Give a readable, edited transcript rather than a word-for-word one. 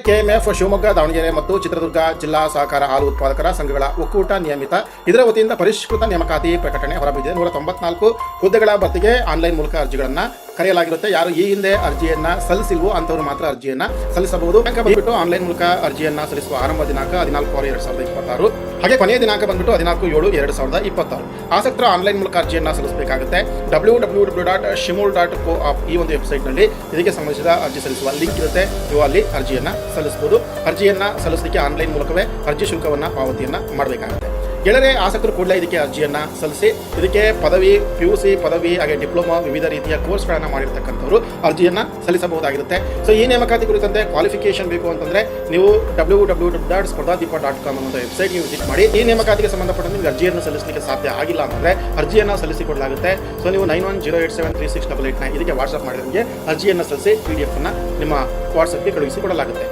KMF Shivamogga, Davanagere ಮತ್ತು ಚಿತ್ರದುರ್ಗ ಜಿಲ್ಲಾ ಸಹಕಾರ ಹಾಲು ಉತ್ಪಾದಕರ ಸಂಘಗಳ ಒಕ್ಕೂಟ ನಿಯಮಿತ ಇದರ ವತಿಯಿಂದ ಪರಿಷ್ಕೃತ ನೇಮಕಾತಿ ಪ್ರಕಟಣೆ ಹೊರಬಿದ್ದಿದೆ. 194 ಹುದ್ದೆಗಳ ಭರ್ತಿಗೆ ಆನ್ಲೈನ್ ಮೂಲಕ ಅರ್ಜಿಗಳನ್ನು ಕರೆಯಲಾಗಿರುತ್ತೆ. ಯಾರು ಈ ಹಿಂದೆ ಅರ್ಜಿಯನ್ನು ಸಲ್ಲಿಸಿಲ್ವೋ ಅಂಥವರು ಮಾತ್ರ ಅರ್ಜಿಯನ್ನು ಸಲ್ಲಿಸಬಹುದು. ಬಂದ್ಬಿಟ್ಟು ಆನ್ಲೈನ್ ಮೂಲಕ ಅರ್ಜಿಯನ್ನು ಸಲ್ಲಿಸುವ ಆರಂಭ ದಿನಾಂಕ 14/6/2026, ಹಾಗೆ ಕೊನೆಯ ದಿನಾಂಕ ಬಂದ್ಬಿಟ್ಟು 14/7/2026. ಆಸಕ್ತರು ಆನ್ಲೈನ್ ಮೂಲಕ ಅರ್ಜಿಯನ್ನು ಸಲ್ಲಿಸಬೇಕಾಗುತ್ತೆ. www.shimul.co.op ಈ ಒಂದು ವೆಬ್ಸೈಟ್ನಲ್ಲಿ ಇದಕ್ಕೆ ಸಂಬಂಧಿಸಿದ ಅರ್ಜಿ ಸಲ್ಲಿಸುವ ಲಿಂಕ್ ಇರುತ್ತೆ. ನೀವು ಅಲ್ಲಿ ಅರ್ಜಿಯನ್ನು ಸಲ್ಲಿಸಬಹುದು. ಅರ್ಜಿಯನ್ನು ಸಲ್ಲಿಸಲಿಕ್ಕೆ ಆನ್ಲೈನ್ ಮೂಲಕವೇ ಅರ್ಜಿ ಶುಲ್ಕವನ್ನು ಪಾವತಿಯನ್ನು ಮಾಡಬೇಕಾಗುತ್ತೆ. ಗೆಳೆಯರೆ, ಆಸಕ್ತರು ಕೂಡಲೇ ಇದಕ್ಕೆ ಅರ್ಜಿಯನ್ನು ಸಲ್ಲಿಸಿ. ಇದಕ್ಕೆ ಪದವಿ, PUC ಪದವಿ, ಹಾಗೆ ಡಿಪ್ಲೊಮಾ, ವಿವಿಧ ರೀತಿಯ ಕೋರ್ಸ್ಗಳನ್ನು ಮಾಡಿರ್ತಕ್ಕಂಥವ್ರು ಅರ್ಜಿಯನ್ನು ಸಲ್ಲಿಸಬಹುದಾಗಿರುತ್ತೆ. ಸೊ ಈ ನೇಮಕಾತಿ ಕುರಿತಂತೆ ಕ್ವಾಲಿಫಿಕೇಷನ್ ಬೇಕು ಅಂತಂದರೆ ನೀವು www.spardhadeepa.com ಅನ್ನೋ ವೆಬ್ಸೈಟ್ ನೀವು ವಿಸಿಟ್ ಮಾಡಿ. ಈ ನೇಮಕಾತಿಗೆ ಸಂಬಂಧಪಟ್ಟ ನಿಮಗೆ ಅರ್ಜಿಯನ್ನು ಸಲ್ಲಿಸಲಿಕ್ಕೆ ಸಾಧ್ಯ ಆಗಿಲ್ಲ ಅಂತಂದರೆ ಅರ್ಜಿಯನ್ನು ಸಲ್ಲಿಸಿಕೊಡಲಾಗುತ್ತೆ. ಸೊ ನೀವು 9108736889 ಇದಕ್ಕೆ ವಾಟ್ಸಪ್ ಮಾಡಿದ್ರೆ ನಿಮಗೆ ಅರ್ಜಿಯನ್ನು ಸಲ್ಲಿಸಿ PDF ಅನ್ನು ನಿಮ್ಮ ವಾಟ್ಸಪ್ಗೆ ಕಳುಹಿಸಿಕೊಡಲಾಗುತ್ತೆ.